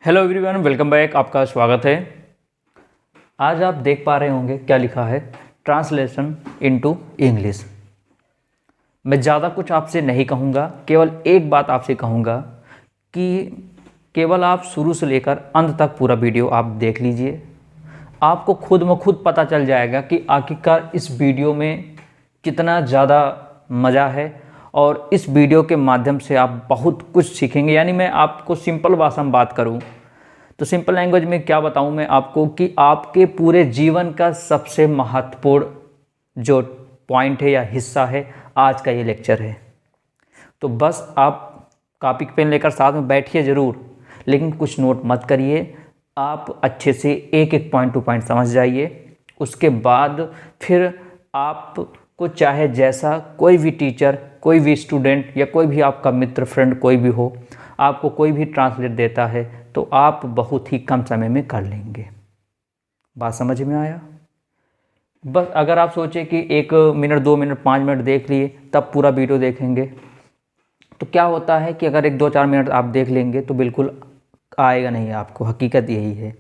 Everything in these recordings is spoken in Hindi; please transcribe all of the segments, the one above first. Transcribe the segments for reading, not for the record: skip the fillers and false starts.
Hello everyone, welcome back. आपका स्वागत है। आज आप देख पा रहे होंगे क्या लिखा है, ट्रांसलेशन इनटू इंग्लिश। मैं ज़्यादा कुछ आपसे नहीं कहूँगा, केवल एक बात आपसे कहूँगा कि केवल आप शुरू से लेकर अंत तक पूरा वीडियो आप देख लीजिए। आपको खुद ब खुद पता चल जाएगा कि आखिरकार इस वीडियो में कितना ज़्यादा मज़ा है और इस वीडियो के माध्यम से आप बहुत कुछ सीखेंगे। यानी मैं आपको सिंपल भाषा में बात करूं तो सिंपल लैंग्वेज में क्या बताऊं मैं आपको कि आपके पूरे जीवन का सबसे महत्वपूर्ण जो पॉइंट है या हिस्सा है, आज का ये लेक्चर है। तो बस आप कॉपी पेन लेकर साथ में बैठिए ज़रूर, लेकिन कुछ नोट मत करिए। आप अच्छे से एक एक पॉइंट टू पॉइंट समझ जाइए। उसके बाद फिर आपको चाहे जैसा कोई भी टीचर, कोई भी स्टूडेंट या कोई भी आपका मित्र, फ्रेंड कोई भी हो, आपको कोई भी ट्रांसलेट देता है तो आप बहुत ही कम समय में कर लेंगे। बात समझ में आया? बस अगर आप सोचें कि 1 मिनट 2 मिनट 5 मिनट देख लिए तब पूरा वीडियो देखेंगे, तो क्या होता है कि अगर 1-2-4 मिनट आप देख लेंगे तो बिल्कुल आएगा नहीं आपको। हकीकत यही है,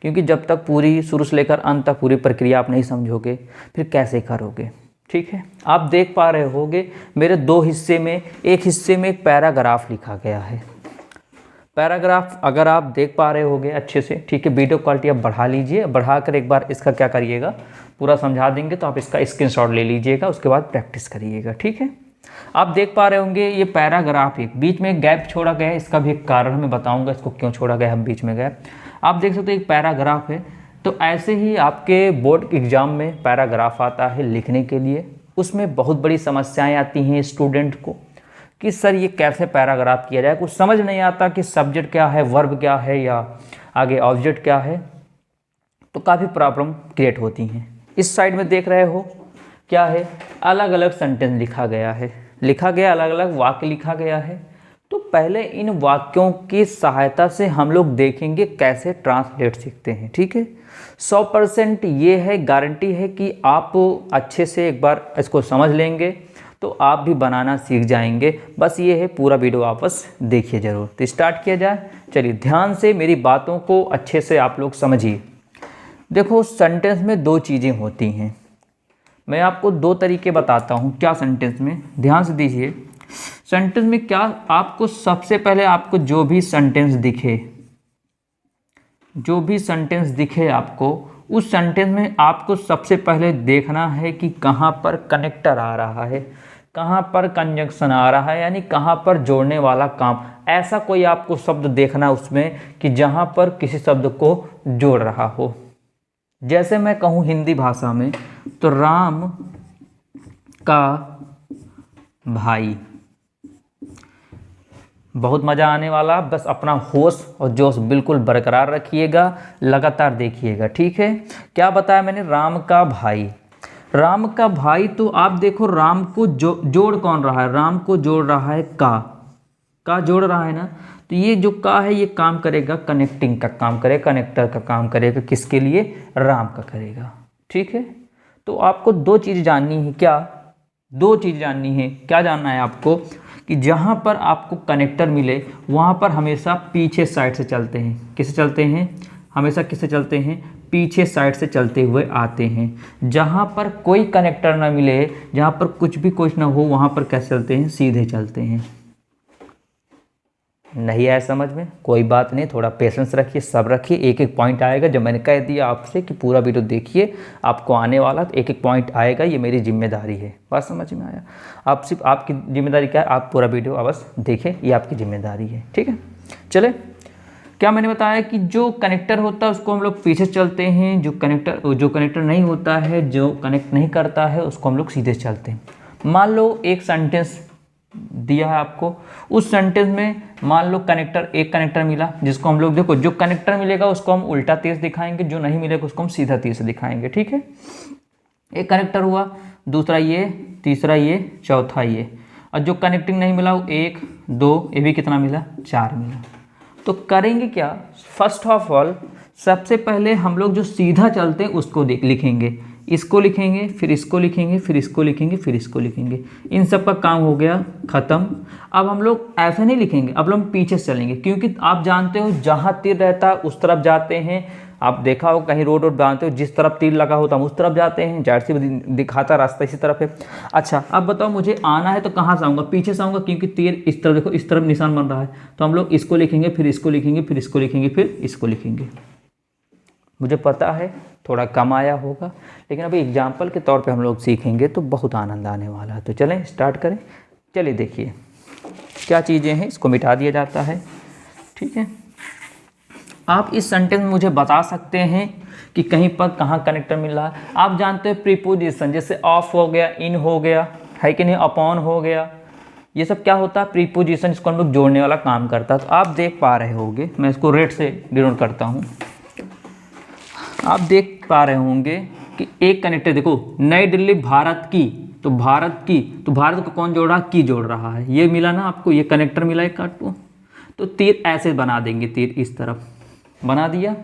क्योंकि जब तक पूरी शुरू से लेकर अंत तक पूरी प्रक्रिया आप नहीं समझोगे फिर कैसे करोगे। ठीक है, आप देख पा रहे होगे मेरे 2 हिस्से में, एक हिस्से में एक पैराग्राफ लिखा गया है। पैराग्राफ अगर आप देख पा रहे होगे अच्छे से, ठीक है, वीडियो क्वालिटी आप बढ़ा लीजिए। बढ़ाकर एक बार इसका क्या करिएगा, पूरा समझा देंगे तो आप इसका स्क्रीनशॉट ले लीजिएगा, उसके बाद प्रैक्टिस करिएगा। ठीक है, आप देख पा रहे होंगे ये पैराग्राफ एक बीच में एक गैप छोड़ा गया है। इसका भी एक कारण मैं बताऊंगा इसको क्यों छोड़ा गया है बीच में गैप। आप देख सकते हो एक पैराग्राफ है। तो ऐसे ही आपके बोर्ड एग्जाम में पैराग्राफ आता है लिखने के लिए। उसमें बहुत बड़ी समस्याएं आती हैं स्टूडेंट को कि सर ये कैसे पैराग्राफ किया जाए। कुछ समझ नहीं आता कि सब्जेक्ट क्या है, वर्ब क्या है या आगे ऑब्जेक्ट क्या है, तो काफ़ी प्रॉब्लम क्रिएट होती हैं। इस साइड में देख रहे हो क्या है, अलग अलग सेंटेंस लिखा गया है, अलग अलग वाक्य लिखा गया है। तो पहले इन वाक्यों की सहायता से हम लोग देखेंगे कैसे ट्रांसलेट सीखते हैं। ठीक है, 100% ये है, गारंटी है कि आप अच्छे से एक बार इसको समझ लेंगे तो आप भी बनाना सीख जाएंगे। बस ये है, पूरा वीडियो वापस देखिए ज़रूर। तो स्टार्ट किया जाए। चलिए ध्यान से मेरी बातों को अच्छे से आप लोग समझिए। देखो, सेंटेंस में 2 चीज़ें होती हैं। मैं आपको 2 तरीके बताता हूँ क्या सेंटेंस में, ध्यान से दीजिए। सेंटेंस में क्या, आपको सबसे पहले आपको जो भी सेंटेंस दिखे आपको, उस सेंटेंस में आपको सबसे पहले देखना है कि कहाँ पर कनेक्टर आ रहा है, कहाँ पर कंजंक्शन आ रहा है, यानी कहाँ पर जोड़ने वाला काम। ऐसा कोई आपको शब्द देखना उसमें कि जहाँ पर किसी शब्द को जोड़ रहा हो। जैसे मैं कहूँ हिंदी भाषा में तो राम का भाई, बहुत मज़ा आने वाला। बस अपना होश और जोश बिल्कुल बरकरार रखिएगा, लगातार देखिएगा। ठीक है, क्या बताया मैंने, राम का भाई। राम का भाई, तो आप देखो राम को जोड़ कौन रहा है, राम को जोड़ रहा है का जोड़ रहा है ना। तो ये जो का है ये काम करेगा, कनेक्टिंग का काम करेगा, कनेक्टर का काम करेगा। किसके लिए? राम का करेगा। ठीक है, तो आपको 2 चीज़ जाननी है। क्या 2 चीज़ जाननी है? क्या जानना है आपको कि जहाँ पर आपको कनेक्टर मिले वहाँ पर हमेशा पीछे साइड से चलते हैं। किससे चलते हैं? हमेशा किससे चलते हैं? पीछे साइड से चलते हुए आते हैं। जहाँ पर कोई कनेक्टर ना मिले, जहाँ पर कुछ ना हो, वहाँ पर कैसे चलते हैं? सीधे चलते हैं। नहीं आया समझ में? कोई बात नहीं, थोड़ा पेशेंस रखिए, सब रखिए। एक एक पॉइंट आएगा। जब मैंने कह दिया आपसे कि पूरा वीडियो देखिए, आपको आने वाला तो एक एक पॉइंट आएगा। ये मेरी जिम्मेदारी है। बात समझ में आया? आप सिर्फ, आपकी जिम्मेदारी क्या है, आप पूरा वीडियो अवश्य देखें, ये आपकी जिम्मेदारी है। ठीक है, चले। क्या मैंने बताया कि जो कनेक्टर होता है उसको हम लोग पीछे चलते हैं, जो कनेक्टर नहीं होता है, जो कनेक्ट नहीं करता है, उसको हम लोग सीधे चलते हैं। मान लो एक सेंटेंस दिया है आपको, उस सेंटेंस में मान लो एक कनेक्टर मिला, जिसको हम लोग, देखो जो कनेक्टर मिलेगा उसको हम उल्टा तीर दिखाएंगे, जो नहीं मिलेगा उसको हम सीधा तीर से दिखाएंगे। ठीक है, एक कनेक्टर हुआ, दूसरा ये, तीसरा ये, चौथा ये, और जो कनेक्टिंग नहीं मिला वो 1 2, ये भी कितना मिला? 4 मिला। तो करेंगे क्या? फर्स्ट ऑफ ऑल सबसे पहले हम लोग जो सीधा चलते हैं उसको लिखेंगे। इसको लिखेंगे, फिर इसको लिखेंगे, फिर इसको लिखेंगे, फिर इसको लिखेंगे। इन सब का काम हो गया ख़त्म। अब हम लोग ऐसे नहीं लिखेंगे, अब हम पीछे से चलेंगे, क्योंकि आप जानते हो जहाँ तीर रहता है उस तरफ जाते हैं। आप देखा हो कहीं रोड जानते हो, जिस तरफ तीर लगा होता हम उस तरफ जाते हैं, जाहिर सी दिखाता रास्ता इसी तरफ है। अच्छा अब बताओ मुझे आना है तो कहाँ से आऊँगा? पीछे से आऊँगा, क्योंकि तीर इस तरफ, देखो इस तरफ निशान बन रहा है, तो हम लोग इसको लिखेंगे, फिर इसको लिखेंगे, फिर इसको लिखेंगे, फिर इसको लिखेंगे। मुझे पता है थोड़ा कम आया होगा, लेकिन अभी एग्जाम्पल के तौर पे हम लोग सीखेंगे तो बहुत आनंद आने वाला है। तो चलें स्टार्ट करें। चलिए देखिए क्या चीज़ें हैं, इसको मिटा दिया जाता है, ठीक है। आप इस सेंटेंस में मुझे बता सकते हैं कि कहीं पर कहाँ कनेक्टर मिल रहा है। आप जानते हैं प्रीपोजिशन, जैसे ऑफ हो गया, इन हो गया, है कि नहीं, अपॉन हो गया, ये सब क्या होता है? प्रीपोजिशन, इसको हम लोग जोड़ने वाला काम करता है। तो आप देख पा रहे होंगे, मैं इसको रेड से डिनोट करता हूँ। आप देख पा रहे होंगे कि एक कनेक्टर, देखो नई दिल्ली भारत की, तो भारत की, तो भारत को कौन जोड़ रहा है? की जोड़ रहा है। ये मिला ना आपको, ये कनेक्टर मिला एक काटो, तो तीर ऐसे बना देंगे, तीर इस तरफ बना दिया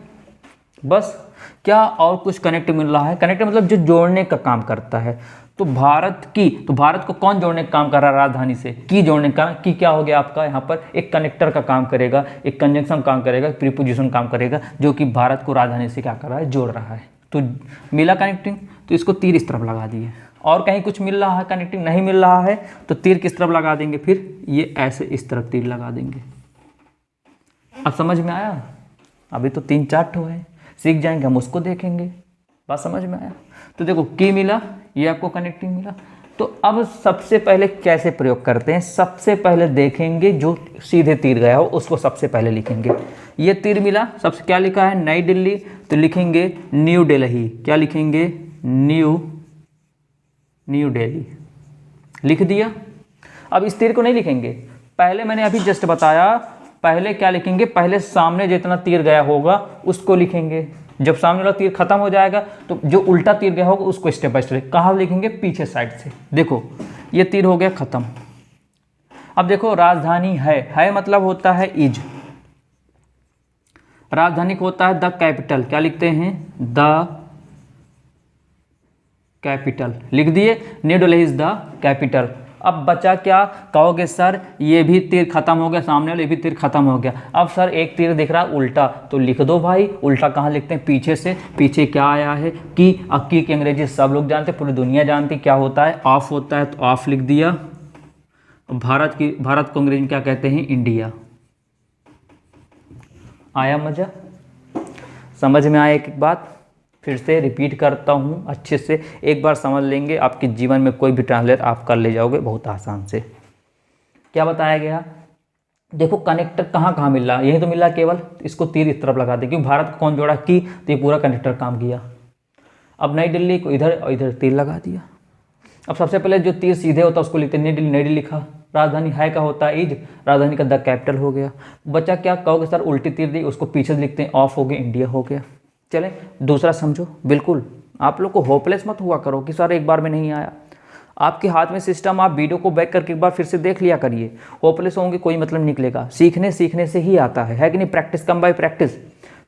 बस। क्या और कुछ कनेक्ट मिल रहा है? कनेक्टर मतलब जो जोड़ने का काम करता है। तो भारत की, तो भारत को कौन जोड़ने का काम कर रहा है? राजधानी से की जोड़ने का। की क्या हो गया आपका? यहाँ पर एक कनेक्टर का काम करेगा, एक कंजंक्शन काम करेगा, प्रीपोजिशन काम करेगा, जो कि भारत को राजधानी से क्या कर रहा है? जोड़ रहा है। तो मिला कनेक्टिंग, तो इसको तीर इस तरफ लगा दिए। और कहीं कुछ मिल रहा है कनेक्टिंग, नहीं मिल रहा है तो तीर किस तरफ लगा देंगे? फिर ये ऐसे इस तरफ तीर लगा देंगे। अब समझ में आया? अभी तो 3-4 ठो है, सीख जाएंगे हम, उसको देखेंगे। बात समझ में आया? तो देखो की मिला, ये आपको कनेक्टिंग मिला। तो अब सबसे पहले कैसे प्रयोग करते हैं? सबसे पहले देखेंगे जो सीधे तीर गया हो उसको सबसे पहले लिखेंगे। ये तीर मिला, सबसे क्या लिखा है? नई दिल्ली, तो लिखेंगे न्यू दिल्ली। क्या लिखेंगे? न्यू दिल्ली लिख दिया। अब इस तीर को नहीं लिखेंगे, पहले मैंने अभी जस्ट बताया, पहले क्या लिखेंगे? पहले सामने जितना तीर गया होगा उसको लिखेंगे। जब सामने वाला तीर खत्म हो जाएगा तो जो उल्टा तीर गया होगा उसको स्टेप बाय स्टेप कहाँ लिखेंगे? पीछे साइड से। देखो ये तीर हो गया खत्म। अब देखो राजधानी है मतलब होता है इज, राजधानी को होता है द कैपिटल। क्या लिखते हैं? द कैपिटल लिख दिए। New Delhi is the capital. अब बचा क्या? कहोगे सर ये भी तीर खत्म हो गया, सामने वाले भी तीर खत्म हो गया। अब सर एक तीर दिख रहा है उल्टा, तो लिख दो भाई। उल्टा कहाँ लिखते हैं? पीछे से। पीछे क्या आया है? की। अब की अंग्रेजी सब लोग जानते, पूरी दुनिया जानती, क्या होता है? ऑफ होता है, तो ऑफ लिख दिया। भारत को अंग्रेजी में क्या कहते हैं? इंडिया। आया मजा? समझ में आया? एक बात फिर से रिपीट करता हूँ, अच्छे से एक बार समझ लेंगे, आपके जीवन में कोई भी ट्रांसलेट आप कर ले जाओगे बहुत आसान से। क्या बताया गया? देखो कनेक्टर कहाँ कहाँ मिल रहा है? यही तो मिल रहा है केवल, इसको तीर इस तरफ लगा दे, क्योंकि भारत को कौन जोड़ा? की, तो ये पूरा कनेक्टर काम किया। अब नई दिल्ली को इधर और इधर तीर लगा दिया। अब सबसे पहले जो तीर सीधे होता है उसको लिखते हैं नई दिल्ली। नई दिल्ली लिखा। राजधानी है का होता है इज, राजधानी का द कैपिटल हो गया। बचा क्या? कहोगे सर उल्टी तीर दी, उसको पीछे लिखते हैं, ऑफ हो गया, इंडिया हो गया। चलें दूसरा समझो। बिल्कुल आप लोग को होपलेस मत हुआ करो कि सर एक बार में नहीं आया। आपके हाथ में सिस्टम, आप वीडियो को बैक करके एक बार फिर से देख लिया करिए। होपलेस होंगे कोई मतलब निकलेगा। सीखने से ही आता है कि नहीं? प्रैक्टिस कम बाय प्रैक्टिस,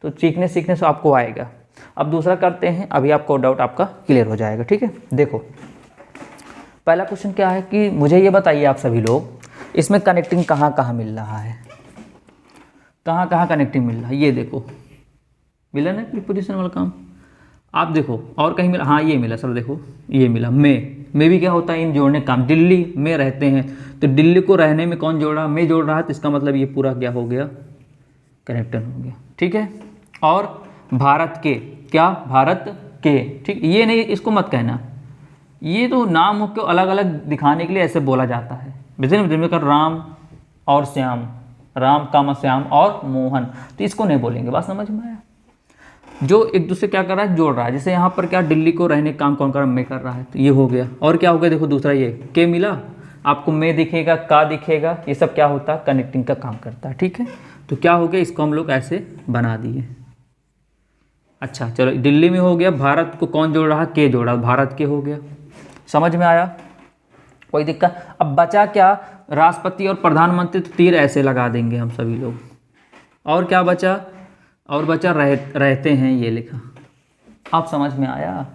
तो सीखने से आपको आएगा। अब दूसरा करते हैं, अभी आपको डाउट आपका क्लियर हो जाएगा, ठीक है। देखो पहला क्वेश्चन क्या है कि मुझे ये बताइए आप सभी लोग, इसमें कनेक्टिंग कहाँ कहाँ मिल रहा है? कहाँ कहाँ कनेक्टिंग मिल रहा है? ये देखो मिला ना प्रीपोजिशन वाला काम। आप देखो और कहीं मिला? हाँ ये मिला सर, देखो ये मिला। में भी क्या होता है? इन जोड़ने काम। दिल्ली में रहते हैं, तो दिल्ली को रहने में कौन जोड़ा? में जोड़ रहा है, तो इसका मतलब ये पूरा क्या हो गया? कनेक्टर हो गया, ठीक है। और भारत के, क्या? भारत के, ठीक। ये नहीं, इसको मत कहना, ये तो नाम को अलग अलग दिखाने के लिए ऐसे बोला जाता है। जैसे कर राम और श्याम, राम कामा श्याम और मोहन, तो इसको नहीं बोलेंगे। बात समझ में आया? जो एक दूसरे क्या कर रहा है? जोड़ रहा है। जैसे यहाँ पर क्या? दिल्ली को रहने का काम कौन कर रहा है? मैं कर रहा है, तो ये हो गया। और क्या हो गया? देखो दूसरा ये के मिला, आपको में दिखेगा, का दिखेगा, ये सब क्या होता है? कनेक्टिंग का काम करता है, ठीक है। तो क्या हो गया? इसको हम लोग ऐसे बना दिए। अच्छा चलो, दिल्ली में हो गया। भारत को कौन जोड़ रहा है? के जोड़ा, भारत के हो गया। समझ में आया? कोई दिक्कत? अब बचा क्या? राष्ट्रपति और प्रधानमंत्री, तो तीर ऐसे लगा देंगे हम सभी लोग। और क्या बचा? और बचा रहते हैं, ये लिखा। आप समझ में आया?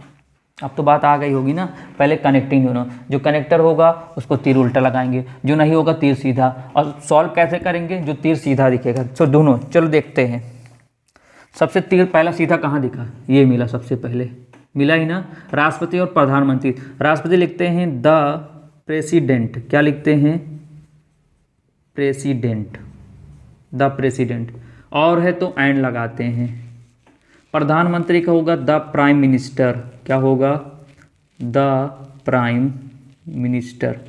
अब तो बात आ गई होगी ना। पहले कनेक्टिंग दोनों, जो कनेक्टर होगा उसको तीर उल्टा लगाएंगे, जो नहीं होगा तीर सीधा। और सॉल्व कैसे करेंगे, जो तीर सीधा दिखेगा। तो दोनों चलो देखते हैं। सबसे तीर पहला सीधा कहाँ दिखा, ये मिला, सबसे पहले मिला ही ना, राष्ट्रपति और प्रधानमंत्री। राष्ट्रपति लिखते हैं द प्रेसिडेंट, क्या लिखते हैं, प्रेसिडेंट, द प्रेसिडेंट। और है तो एंड लगाते हैं। प्रधानमंत्री का होगा द प्राइम मिनिस्टर, क्या होगा, द प्राइम मिनिस्टर।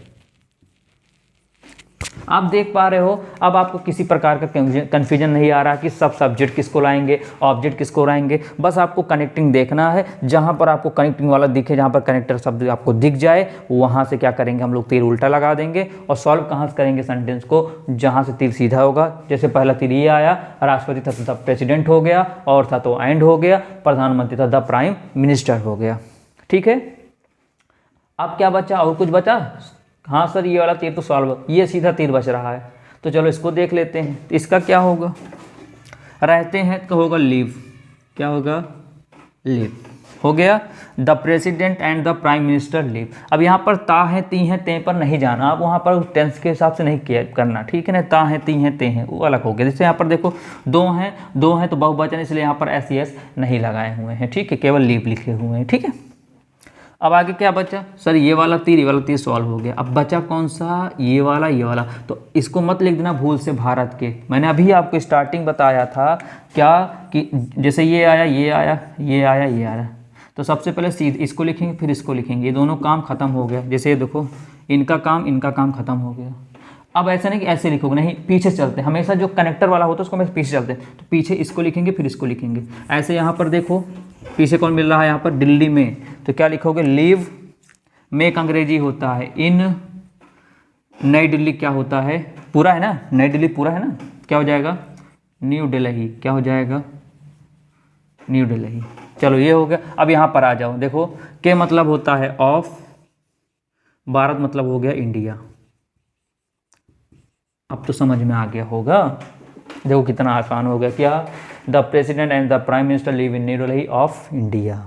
आप देख पा रहे हो, अब आपको किसी प्रकार का कन्फ्यूजन नहीं आ रहा कि सब सब्जेक्ट किसको लाएंगे, ऑब्जेक्ट किसको लाएंगे। बस आपको कनेक्टिंग देखना है, जहाँ पर आपको कनेक्टिंग वाला दिखे, जहाँ पर कनेक्टर शब्द आपको दिख जाए, वहाँ से क्या करेंगे हम लोग, तीर उल्टा लगा देंगे। और सॉल्व कहाँ से करेंगे सेंटेंस को, जहाँ से तीर सीधा होगा। जैसे पहला तीर ये आया, राष्ट्रपति था तो द प्रेसिडेंट हो गया, और था तो एंड हो गया, प्रधानमंत्री था द प्राइम मिनिस्टर हो गया। ठीक है, अब क्या बचा, और कुछ बचा। हाँ सर, ये वाला तीर तो सॉल्व, ये सीधा तीर बच रहा है, तो चलो इसको देख लेते हैं। तो इसका क्या होगा, रहते हैं तो होगा लीव, क्या होगा, लीव हो गया। The president and the prime minister leave. अब यहाँ पर ता है ती है ते पर नहीं जाना, आप वहाँ पर टेंस के हिसाब से नहीं किया करना, ठीक है ना। ता है ती है ते हैं, वो अलग हो गया। जैसे यहाँ पर देखो दो हैं तो बहुवचन, इसलिए यहाँ पर एस एस नहीं लगाए हुए हैं, ठीक है, केवल लीव लिखे हुए हैं, ठीक है। अब आगे क्या बचा, सर ये वाला तीर सॉल्व हो गया। अब बचा कौन सा, ये वाला। तो इसको मत लिख देना भूल से भारत के। मैंने अभी आपको स्टार्टिंग बताया था क्या, कि जैसे ये आया, तो सबसे पहले सीध इसको लिखेंगे, फिर इसको लिखेंगे, ये दोनों काम खत्म हो गया। जैसे ये देखो, इनका काम खत्म हो गया। अब ऐसा नहीं कि ऐसे लिखोगे, नहीं, पीछे चलते हैं। हमेशा जो कनेक्टर वाला होता है उसको हमेशा पीछे चलते हैं, तो पीछे इसको लिखेंगे, फिर इसको लिखेंगे। ऐसे यहाँ पर देखो, पीछे कौन मिल रहा है, यहाँ पर दिल्ली में, तो क्या लिखोगे, लीव में एक अंग्रेजी होता है, इन नई दिल्ली क्या होता है, पूरा है ना, नई दिल्ली पूरा है ना, क्या हो जाएगा, न्यू दिल्ली, क्या हो जाएगा, न्यू दिल्ली। चलो ये हो गया। अब यहाँ पर आ जाओ, देखो के मतलब होता है ऑफ, भारत मतलब हो गया इंडिया। अब तो समझ में आ गया होगा, देखो कितना आसान हो गया। क्या, the president and the prime minister live in new Delhi of India.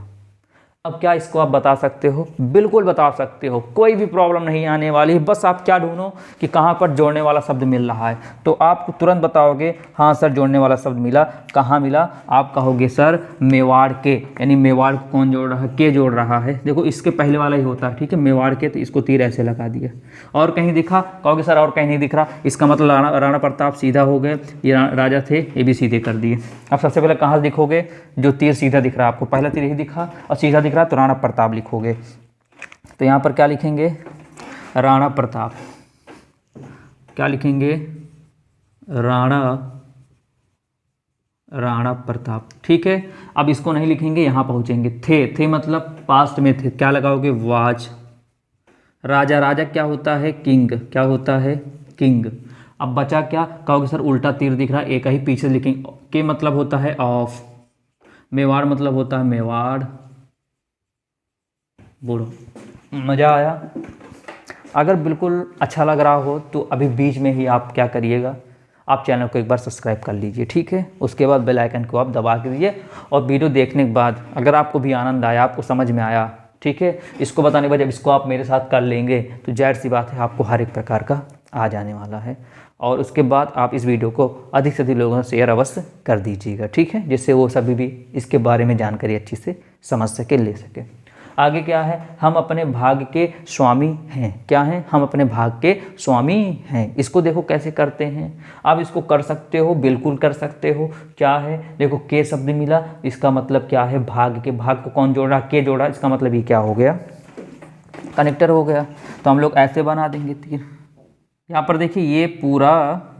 अब क्या इसको आप बता सकते हो, बिल्कुल बता सकते हो, कोई भी प्रॉब्लम नहीं आने वाली है। बस आप क्या ढूंढो कि कहाँ पर जोड़ने वाला शब्द मिल रहा है, तो आप तुरंत बताओगे हाँ सर जोड़ने वाला शब्द मिला। कहाँ मिला, आप कहोगे सर मेवाड़ के, यानी मेवाड़ को कौन जोड़ रहा है, के जोड़ रहा है। देखो इसके पहले वाला ही होता है, ठीक है, मेवाड़ के, तो इसको तीर ऐसे लगा दिया। और कहीं दिखा, कहोगे सर और कहीं नहीं दिख रहा, इसका मतलब राणा प्रताप सीधा हो गए, ये राजा थे, ये भी सीधे कर दिए। अब सबसे पहले कहाँ दिखोगे, जो तीर सीधा दिख रहा है आपको, पहला तीर यही दिखा और सीधा दिख रहा, तो राणा प्रताप लिखोगे। तो यहाँ पर क्या लिखेंगे, राणा प्रताप, क्या लिखेंगे, राणा प्रताप, ठीक है। अब इसको नहीं लिखेंगे, यहाँ पहुँचेंगे, थे मतलब पास्ट में थे, क्या लगाओगे, वाज। राजा क्या होता है, किंग, क्या होता है, किंग। अब बचा क्या, कहोगे सर उल्टा तीर दिख रहा है, एक ही पीछे लिखेंगे, के मतलब होता है ऑफ, मेवाड़ मतलब होता है मेवाड़। बोलो, मज़ा आया। अगर बिल्कुल अच्छा लग रहा हो तो अभी बीच में ही आप क्या करिएगा, आप चैनल को एक बार सब्सक्राइब कर लीजिए, ठीक है। उसके बाद बेल आइकन को आप दबा के दीजिए, और वीडियो देखने के बाद अगर आपको भी आनंद आया, आपको समझ में आया, ठीक है, इसको बताने के बाद जब इसको आप मेरे साथ कर लेंगे तो जाहिर सी बात है आपको हर एक प्रकार का आ जाने वाला है। और उसके बाद आप इस वीडियो को अधिक से अधिक लोगों से शेयर अवश्य कर दीजिएगा, ठीक है, जिससे वो सभी भी इसके बारे में जानकारी अच्छी से समझ सके, ले सके। आगे क्या है, हम अपने भाग्य के स्वामी हैं, क्या हैं, हम अपने भाग्य के स्वामी हैं। इसको देखो कैसे करते हैं, आप इसको कर सकते हो, बिल्कुल कर सकते हो। क्या है, देखो के शब्द मिला, इसका मतलब क्या है, भाग्य के, भाग को कौन जोड़ा, के जोड़ा, इसका मतलब ये क्या हो गया, कनेक्टर हो गया। तो हम लोग ऐसे बना देंगे तीर। यहाँ पर देखिए ये पूरा,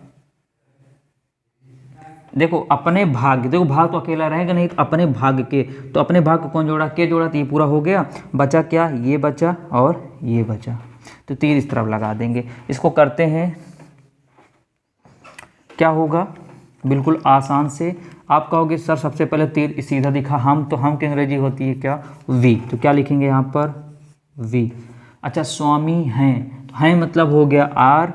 देखो अपने भाग्य, देखो भाग तो अकेला रहेगा नहीं, तो अपने भाग्य के, तो अपने भाग को कौन जोड़ा, के जोड़ा, तो ये पूरा हो गया। बचा क्या, ये बचा और ये बचा, तो तीर इस तरफ लगा देंगे। इसको करते हैं, क्या होगा, बिल्कुल आसान से। आप कहोगे सर सबसे पहले तीर सीधा दिखा, हम, तो हम की अंग्रेजी होती है क्या, वी, तो क्या लिखेंगे यहाँ पर, वी। अच्छा, स्वामी हैं, तो हैं मतलब हो गया आर,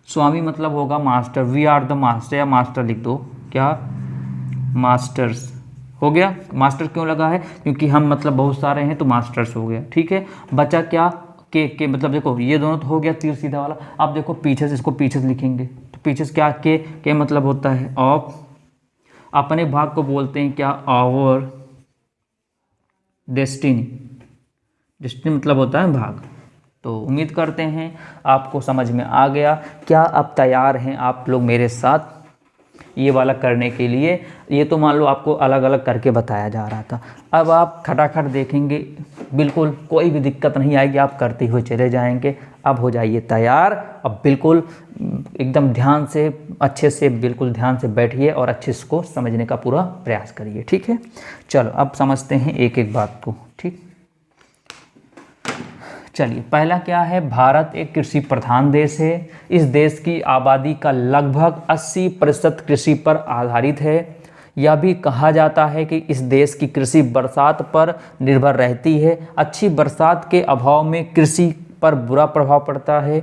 स्वामी मतलब होगा master, we are the master, या मास्टर लिख दो, क्या, मास्टर्स हो गया। मास्टर क्यों लगा है, क्योंकि हम मतलब बहुत सारे हैं तो मास्टर्स हो गया, ठीक है। बचा क्या, के मतलब देखो ये दोनों तो हो गया तीर सीधा वाला। अब देखो पीछे से, इसको पीछे से लिखेंगे तो पीछे से क्या, के मतलब होता है ऑफ, अपने भाग को बोलते हैं क्या, आवर डेस्टिनी। डेस्टिनी मतलब होता है भाग। तो उम्मीद करते हैं आपको समझ में आ गया। क्या आप तैयार हैं आप लोग मेरे साथ ये वाला करने के लिए? ये तो मान लो आपको अलग अलग करके बताया जा रहा था, अब आप खटाखट देखेंगे, बिल्कुल कोई भी दिक्कत नहीं आएगी, आप करते हुए चले जाएंगे। अब हो जाइए तैयार, अब बिल्कुल एकदम ध्यान से, अच्छे से, बिल्कुल ध्यान से बैठिए और अच्छे से इसको समझने का पूरा प्रयास करिए, ठीक है। चलो अब समझते हैं एक एक बात को, ठीक। चलिए पहला क्या है, भारत एक कृषि प्रधान देश है। इस देश की आबादी का लगभग 80% कृषि पर आधारित है। यह भी कहा जाता है कि इस देश की कृषि बरसात पर निर्भर रहती है। अच्छी बरसात के अभाव में कृषि पर बुरा प्रभाव पड़ता है।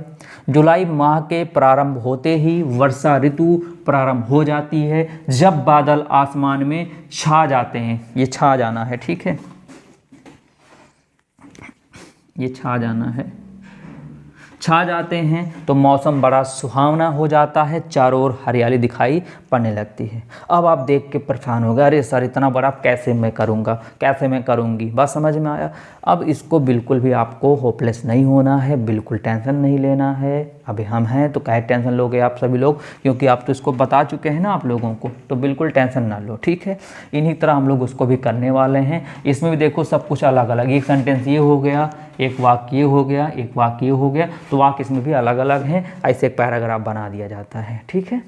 जुलाई माह के प्रारंभ होते ही वर्षा ऋतु प्रारंभ हो जाती है, जब बादल आसमान में छा जाते हैं। ये छा जाना है, ठीक है, ये छा जाना है, छा जाते हैं तो मौसम बड़ा सुहावना हो जाता है, चारों ओर हरियाली दिखाई पड़ने लगती है। अब आप देख के परेशान हो गए, अरे सर इतना बड़ा कैसे मैं करूँगा, कैसे मैं करूँगी, बात समझ में आया। अब इसको बिल्कुल भी आपको होपलेस नहीं होना है, बिल्कुल टेंशन नहीं लेना है। अभी हम हैं तो काहे टेंशन लोगे आप सभी लोग, क्योंकि आप तो इसको बता चुके हैं ना आप लोगों को, तो बिल्कुल टेंशन ना लो, ठीक है। इन्हीं तरह हम लोग उसको भी करने वाले हैं। इसमें भी देखो सब कुछ अलग अलग, एक सेंटेंस ये हो गया, एक वाक्य ये हो गया, एक वाक्य ये हो गया, तो वाक्य इसमें भी अलग अलग हैं। ऐसे एक पैराग्राफ बना दिया जाता है, ठीक है।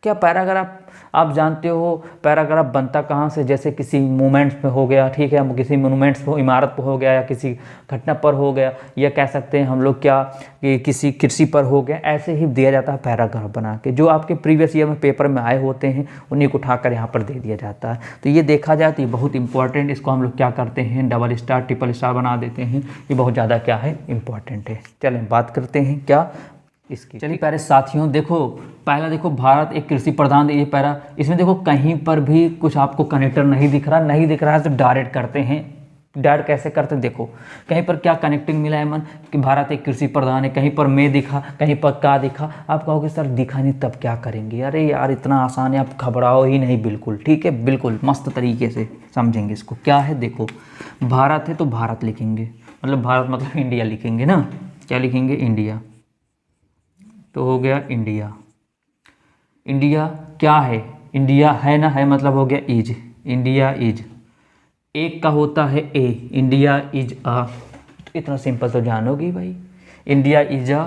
क्या पैराग्राफ आप जानते हो पैराग्राफ बनता कहाँ से? जैसे किसी मोमेंट्स पे हो गया, ठीक है, किसी मोनुमेंट्स पर, इमारत पर हो गया, या किसी घटना पर हो गया, या कह सकते हैं हम लोग क्या कि किसी कृषि पर हो गया, ऐसे ही दिया जाता है पैराग्राफ बना के। जो आपके प्रीवियस ईयर में पेपर में आए होते हैं उन्हीं को उठाकर यहाँ पर दे दिया जाता है। तो ये देखा जाए तो ये बहुत इंपॉर्टेंट, इसको हम लोग क्या करते हैं, डबल स्टार ट्रिपल स्टार बना देते हैं। ये बहुत ज़्यादा क्या है, इंपॉर्टेंट है। चलें बात करते हैं क्या इसकी। चलिए प्यारे साथियों, देखो पहला देखो भारत एक कृषि प्रधान, ये पैरा, इसमें देखो कहीं पर भी कुछ आपको कनेक्टर नहीं दिख रहा, नहीं दिख रहा है तो डायरेक्ट करते हैं। डायरेक्ट कैसे करते हैं, देखो कहीं पर क्या कनेक्टिंग मिला है मन कि भारत एक कृषि प्रधान है, कहीं पर मैं दिखा, कहीं पर का दिखा। आप कहोगे सर दिखा नहीं तब क्या करेंगे? अरे यार इतना आसान है, आप घबराओ ही नहीं, बिल्कुल ठीक है, बिल्कुल मस्त तरीके से समझेंगे इसको। क्या है देखो, भारत है तो भारत लिखेंगे, मतलब भारत मतलब इंडिया लिखेंगे ना, क्या लिखेंगे, इंडिया, तो हो गया इंडिया। इंडिया क्या है, इंडिया है ना, है मतलब हो गया इज, इंडिया इज। एक का होता है ए, इंडिया इज अ, तो इतना सिंपल तो जानोगी भाई। इंडिया इज अ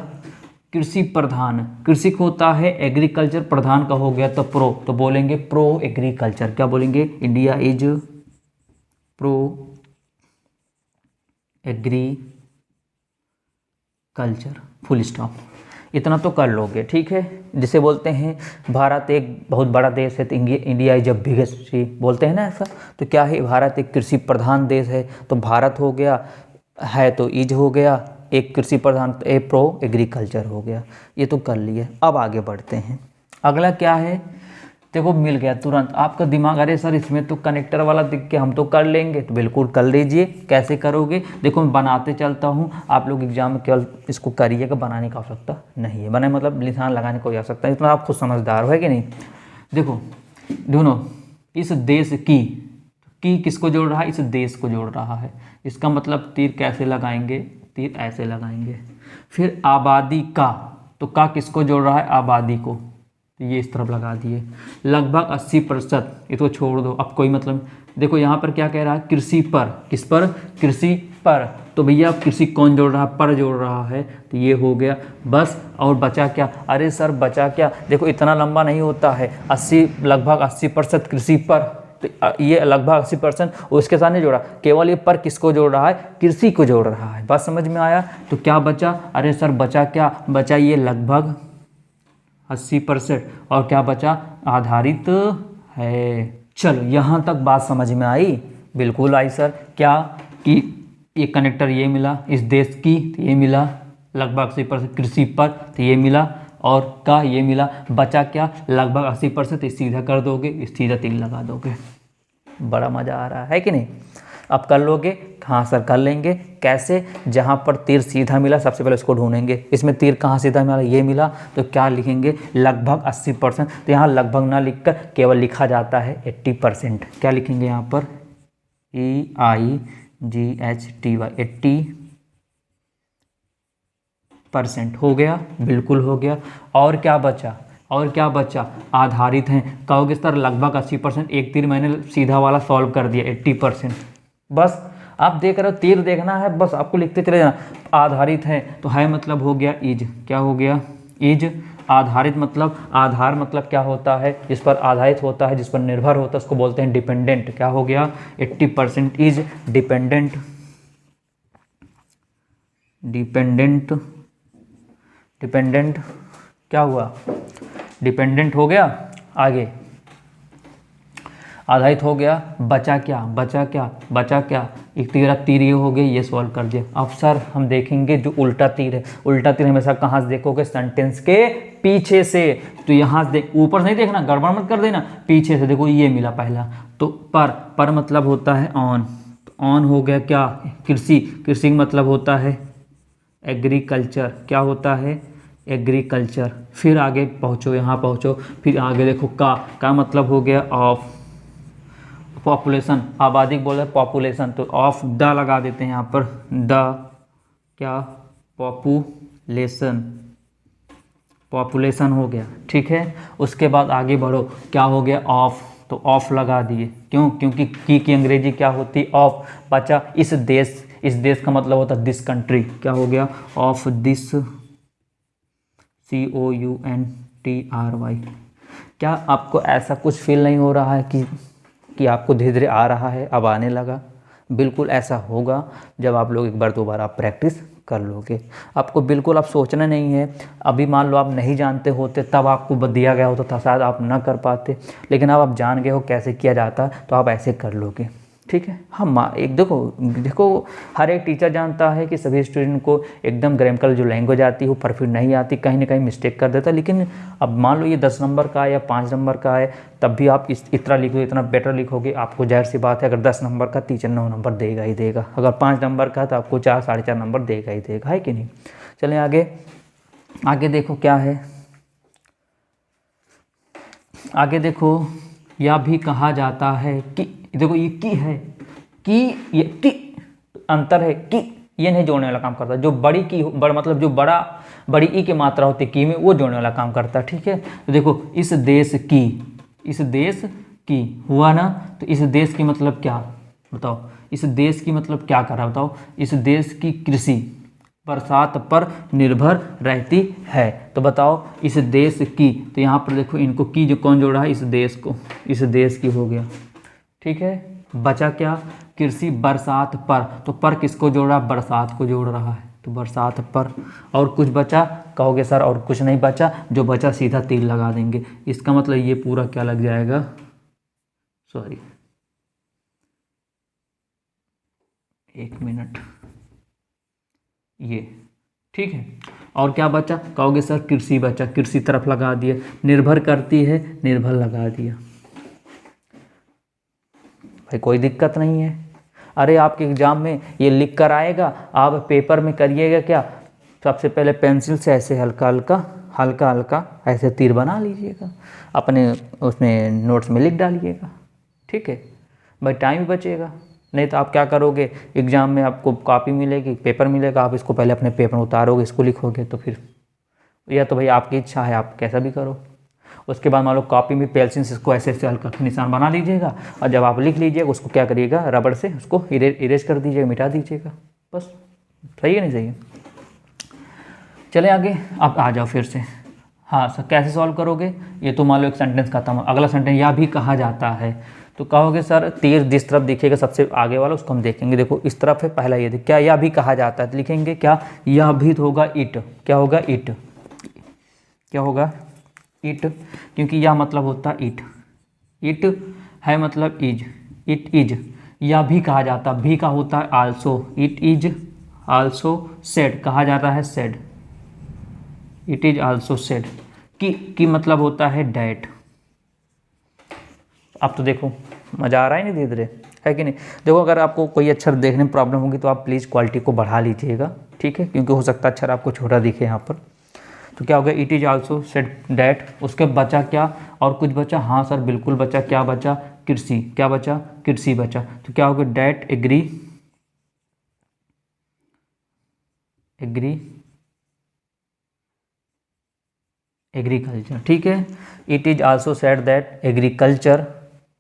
कृषि प्रधान, कृषि को होता है एग्रीकल्चर, प्रधान का हो गया तो प्रो, तो बोलेंगे प्रो एग्रीकल्चर। क्या बोलेंगे, India is pro agriculture, full stop. इतना तो कर लोगे, ठीक है। जिसे बोलते हैं भारत एक बहुत बड़ा देश है तो इंडिया इज अ बिगेस्ट, बोलते हैं ना ऐसा। तो क्या है, भारत एक कृषि प्रधान देश है तो भारत हो गया, है तो इज हो गया, एक कृषि प्रधान तो ए प्रो एग्रीकल्चर हो गया। ये तो कर लिए। अब आगे बढ़ते हैं, अगला क्या है, देखो मिल गया तुरंत। आपका दिमाग अरे सर इसमें तो कनेक्टर वाला दिख के हम तो कर लेंगे, तो बिल्कुल कर लीजिए। कैसे करोगे, देखो मैं बनाते चलता हूँ, आप लोग एग्जाम में केवल इसको करिएगा, बनाने की आवश्यकता नहीं है। बनाए मतलब निशान लगाने की कोई आवश्यकता नहीं, इतना आप खुद समझदार हो, है कि नहीं। देखो ढूंढो, इस देश की किसको जोड़ रहा है, इस देश को जोड़ रहा है। इसका मतलब तीर कैसे लगाएंगे, तीर ऐसे लगाएंगे। फिर आबादी का, तो का किसको जोड़ रहा है, आबादी को, ये इस तरफ लगा दिए। लगभग 80%, इसको छोड़ दो, अब कोई मतलब। देखो यहाँ पर क्या कह रहा है, कृषि पर, किस पर, कृषि पर, तो भैया कृषि कौन जोड़ रहा है, पर जोड़ रहा है, तो ये हो गया बस। और बचा क्या, अरे सर बचा क्या, देखो इतना लंबा नहीं होता है, 80 लगभग 80% कृषि पर, तो ये लगभग 80% उसके साथ नहीं जोड़ा, केवल ये पर किसको जोड़ रहा है, कृषि को जोड़ रहा है। बात समझ में आया। तो क्या बचा, अरे सर बचा क्या, बचा ये लगभग 80%, और क्या बचा, आधारित है। चलो यहाँ तक बात समझ में आई, बिल्कुल आई सर। क्या कि ये कनेक्टर ये मिला, इस देश की तो ये मिला लगभग 80%, कृषि पर तो ये मिला, और का ये मिला। बचा क्या, लगभग 80%, इस सीधा कर दोगे, इस सीधा तीर लगा दोगे, बड़ा मज़ा आ रहा है कि नहीं? अब कर लोगे? हाँ सर कर लेंगे। कैसे? जहाँ पर तीर सीधा मिला सबसे पहले उसको ढूंढेंगे। इसमें तीर कहाँ सीधा मिला? ये मिला, तो क्या लिखेंगे? लगभग 80%। तो यहाँ लगभग ना लिखकर केवल लिखा जाता है 80%। क्या लिखेंगे यहाँ पर? EIGHTY 80% हो गया, बिल्कुल हो गया। और क्या बचा? और क्या बचा? आधारित हैं। कहोगे सर लगभग 80%, एक तीर मैंने सीधा वाला सॉल्व कर दिया 80%। बस आप देख रहे हो, तीर देखना है, बस आपको लिखते चले जाना। आधारित है तो है मतलब हो गया इज। क्या हो गया? इज। आधारित मतलब, आधार मतलब क्या होता है? जिस पर आधारित होता है, जिस पर निर्भर होता है, उसको बोलते हैं डिपेंडेंट। क्या हो गया? 80% इज डिपेंडेंट। डिपेंडेंट, डिपेंडेंट क्या हुआ? डिपेंडेंट हो गया। आगे आधारित हो गया। बचा क्या? बचा क्या? बचा क्या? एक तीर ये हो गई, ये सॉल्व कर दिया। अब सर हम देखेंगे जो उल्टा तीर है। उल्टा तीर हमेशा कहाँ से देखोगे? सेंटेंस के पीछे से। तो यहाँ से देख, ऊपर से नहीं देखना, गड़बड़ मत कर देना। पीछे से देखो, ये मिला पहला। तो पर मतलब होता है ऑन। तो ऑन हो गया क्या? कृषि। कृषि का मतलब होता है एग्रीकल्चर। क्या होता है? एग्रीकल्चर। फिर आगे पहुँचो, यहाँ पहुँचो, फिर आगे देखो का मतलब हो गया ऑफ। पॉपुलेशन, आबादी बोल रहे पॉपुलेशन, तो ऑफ द लगा देते हैं यहाँ पर। द क्या? पॉपुलेशन। पॉपुलेशन हो गया, ठीक है। उसके बाद आगे बढ़ो, क्या हो गया? ऑफ। तो ऑफ लगा दिए। क्यों? क्योंकि की अंग्रेजी क्या होती? ऑफ। बचा इस देश। इस देश का मतलब होता है दिस कंट्री। क्या हो गया? Of this. COUNTRY। क्या आपको ऐसा कुछ फील नहीं हो रहा है कि आपको धीरे धीरे आ रहा है, अब आने लगा? बिल्कुल ऐसा होगा जब आप लोग एक बार दो बार आप प्रैक्टिस कर लोगे। आपको बिल्कुल आप सोचना नहीं है। अभी मान लो आप नहीं जानते होते, तब आपको दिया गया होता था, शायद आप ना कर पाते, लेकिन अब आप जान गए हो कैसे किया जाता, तो आप ऐसे कर लोगे, ठीक है। हम एक देखो हर एक टीचर जानता है कि सभी स्टूडेंट को एकदम ग्रामेटिकल जो लैंग्वेज आती है वो परफेक्ट नहीं आती, कहीं ना कहीं मिस्टेक कर देता है। लेकिन अब मान लो ये 10 नंबर का है या 5 नंबर का है, तब भी आप इतना लिखोगे, इतना बेटर लिखोगे, आपको जाहिर सी बात है अगर 10 नंबर का टीचर 9 नंबर देगा ही देगा, अगर 5 नंबर का तो आपको 4 साढ़े 4 नंबर देगा ही देगा, है कि नहीं। चलें आगे। आगे देखो क्या है, आगे देखो। यह भी कहा जाता है कि, देखो ये की है, कि ये की अंतर है, कि ये नहीं जोड़ने वाला काम करता। जो बड़ी की बड़ा मतलब जो बड़ी ई की मात्रा होती है की में, वो जोड़ने वाला काम करता है, ठीक है। तो देखो इस देश की, इस देश की हुआ ना, तो इस देश की मतलब क्या बताओ? इस देश की मतलब क्या कर रहा है बताओ? इस देश की कृषि बरसात पर निर्भर रहती है। तो बताओ इस देश की, तो यहाँ पर देखो इनको की जो कौन जोड़ा है? इस देश को, इस देश की हो गया, ठीक है। बचा क्या? कृषि बरसात पर, तो पर किसको जोड़ा? बरसात को जोड़ रहा है, तो बरसात पर। और कुछ बचा? कहोगे सर और कुछ नहीं बचा, जो बचा सीधा तीर लगा देंगे। इसका मतलब ये पूरा क्या लग जाएगा? सॉरी 1 मिनट, ये ठीक है। और क्या बचा? कहोगे सर कृषि बचा, कृषि तरफ लगा दिया। निर्भर करती है, निर्भर लगा दिया। भाई कोई दिक्कत नहीं है। अरे आपके एग्जाम में ये लिख कर आएगा, आप पेपर में करिएगा क्या? सबसे पहले पेंसिल से ऐसे हल्का हल्का ऐसे तीर बना लीजिएगा, अपने उसमें नोट्स में लिख डालिएगा, ठीक है भाई, टाइम भी बचेगा। नहीं तो आप क्या करोगे, एग्ज़ाम में आपको कॉपी मिलेगी, पेपर मिलेगा, आप इसको पहले अपने पेपर में उतारोगे, इसको लिखोगे, तो फिर या तो भाई आपकी इच्छा है, आप कैसा भी करो। उसके बाद मान लो कॉपी में पेंसिल से इसको ऐसे ऐसे हल्का निशान बना लीजिएगा, और जब आप लिख लीजिएगा उसको क्या करिएगा, रबड़ से उसको इरेज कर दीजिएगा, मिटा दीजिएगा, बस। सही है नहीं सही है? चले आगे, आप आ जाओ फिर से। हाँ सर कैसे सॉल्व करोगे? ये तो मान लो एक सेंटेंस खत्म, अगला सेंटेंस यह भी कहा जाता है, तो कहोगे सर तीर जिस तरफ दिखेगा सबसे आगे वाला उसको हम देखेंगे। देखो इस तरफ है पहला, ये क्या यह भी कहा जाता है, तो लिखेंगे क्या? यह भी तो होगा इट। क्या होगा? इट। क्या होगा? इट, क्योंकि यह मतलब होता इट। इट है मतलब इज, इट इज। यह भी कहा जाता, भी का होता है also. It is also said, कहा जाता है said. It is also said. की मतलब होता है डैट। अब तो देखो मज़ा आ रहा है नहीं धीरे धीरे, है कि नहीं। देखो अगर आपको कोई अक्षर देखने में प्रॉब्लम होगी तो आप प्लीज़ क्वालिटी को बढ़ा लीजिएगा, ठीक है, क्योंकि हो सकता है अक्षर आपको छोटा दिखे यहाँ पर। तो क्या हो गया, it is also said that, उसके बचा क्या, और कुछ बचा, हाँ सर बिल्कुल बचा, क्या बचा, कृषि, क्या बचा, कृषि बचा। तो क्या हो गया, डैट एग्री एग्रीकल्चर, ठीक है। It is also said that agriculture,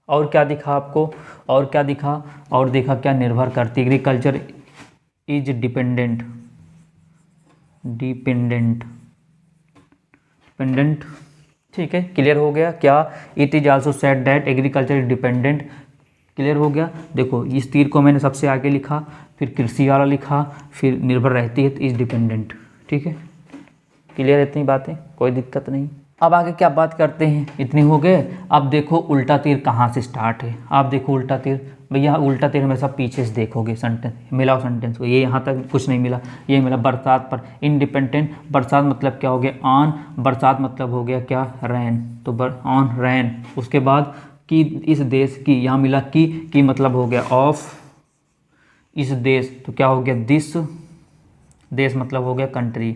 और क्या दिखा आपको, और क्या दिखा, और देखा क्या, निर्भर करती, एग्रीकल्चर इज डिपेंडेंट, ठीक है, क्लियर हो गया क्या। It is also said that agriculture is dependent, clear हो गया। देखो इस तीर को मैंने सबसे आगे लिखा, फिर कृषि वाला लिखा, फिर निर्भर रहती है तो इज डिपेंडेंट, ठीक है, क्लियर है इतनी बातें, कोई दिक्कत नहीं। अब आगे क्या बात करते हैं, इतनी हो गए। अब देखो उल्टा तीर कहाँ से स्टार्ट है, आप देखो उल्टा तीर, भैया उल्टा तीर हमेशा पीछे से देखोगे, सेंटेंस मिलाओ सेंटेंस को, ये यहाँ तक कुछ नहीं मिला, ये मिला बरसात पर, इंडिपेंडेंट, बरसात मतलब क्या हो गया, ऑन, बरसात मतलब हो गया क्या, रैन, तो ऑन रैन। उसके बाद कि इस देश की, यहाँ मिला की मतलब हो गया ऑफ, इस देश, तो क्या हो गया दिस, देश मतलब हो गया कंट्री,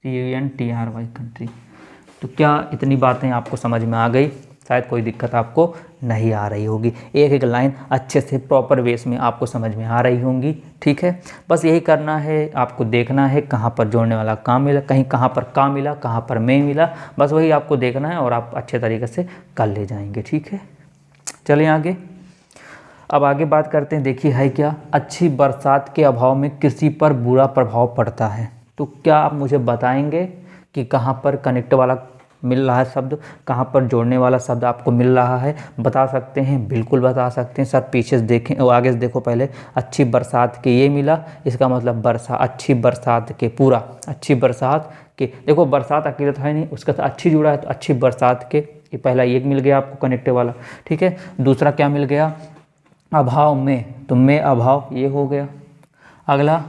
CONTRY कंट्री। तो क्या इतनी बातें आपको समझ में आ गई, शायद कोई दिक्कत आपको नहीं आ रही होगी, एक एक लाइन अच्छे से प्रॉपर वेस में आपको समझ में आ रही होंगी, ठीक है। बस यही करना है आपको, देखना है कहाँ पर जोड़ने वाला काम मिला, कहीं कहाँ पर का मिला, कहाँ पर में मिला, बस वही आपको देखना है और आप अच्छे तरीके से कर ले जाएंगे, ठीक है। चलिए आगे, अब आगे बात करते हैं। देखिए है क्या, अच्छी बरसात के अभाव में कृषि पर बुरा प्रभाव पड़ता है। तो क्या आप मुझे बताएंगे कि कहाँ पर कनेक्ट वाला मिल रहा है शब्द, कहाँ पर जोड़ने वाला शब्द आपको मिल रहा है, बता सकते हैं, बिल्कुल बता सकते हैं। सर पीछे से देखें और आगे से देखो, पहले अच्छी बरसात के ये मिला, इसका मतलब अच्छी बरसात के, पूरा अच्छी बरसात के, देखो बरसात अकेले तो है नहीं, उसका तो अच्छी जुड़ा है, तो अच्छी बरसात के, ये पहला एक मिल गया आपको कनेक्ट वाला, ठीक है। दूसरा क्या मिल गया, अभाव में, तो में अभाव ये हो गया। अगला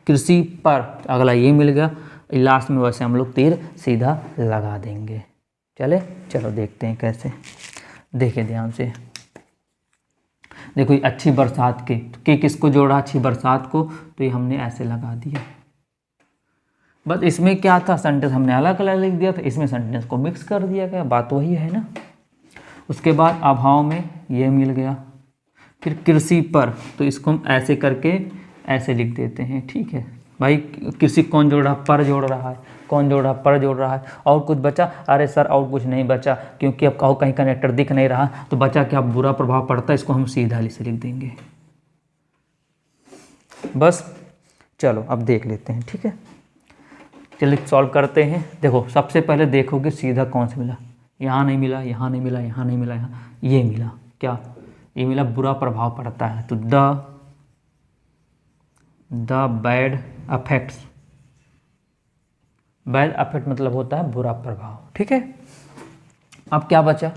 कृषि पर, तो अगला ये मिल गया। लास्ट में वैसे हम लोग तीर सीधा लगा देंगे। चलो देखते हैं कैसे, देखिए ध्यान से, देखो ये अच्छी बरसात के किसको जोड़ा, अच्छी बरसात को, तो ये हमने ऐसे लगा दिया। बस इसमें क्या था, सेंटेंस हमने अलग अलग लिख दिया था, इसमें सेंटेंस को मिक्स कर दिया गया, बात वही है ना। उसके बाद अभाव में ये मिल गया, फिर कृषि पर, तो इसको हम ऐसे करके ऐसे लिख देते हैं, ठीक है भाई। कृषि कौन जोड़ रहा, पर जोड़ रहा है, कौन जोड़ रहा, पर जोड़ रहा है। और कुछ बचा, अरे सर और कुछ नहीं बचा, क्योंकि अब कहीं कनेक्टर दिख नहीं रहा, तो बचा क्या, बुरा प्रभाव पड़ता है, इसको हम सीधा से लिख देंगे। बस चलो अब देख लेते हैं, ठीक है। चलिए सॉल्व करते हैं। देखो सबसे पहले देखोगे सीधा कौन सा मिला, यहाँ नहीं मिला, यहाँ नहीं मिला, यहाँ नहीं मिला, यहाँ ये मिला, क्या ये मिला, बुरा प्रभाव पड़ता है, तो the bad affects, bad affect मतलब होता है बुरा प्रभाव, ठीक है। अब क्या बचा,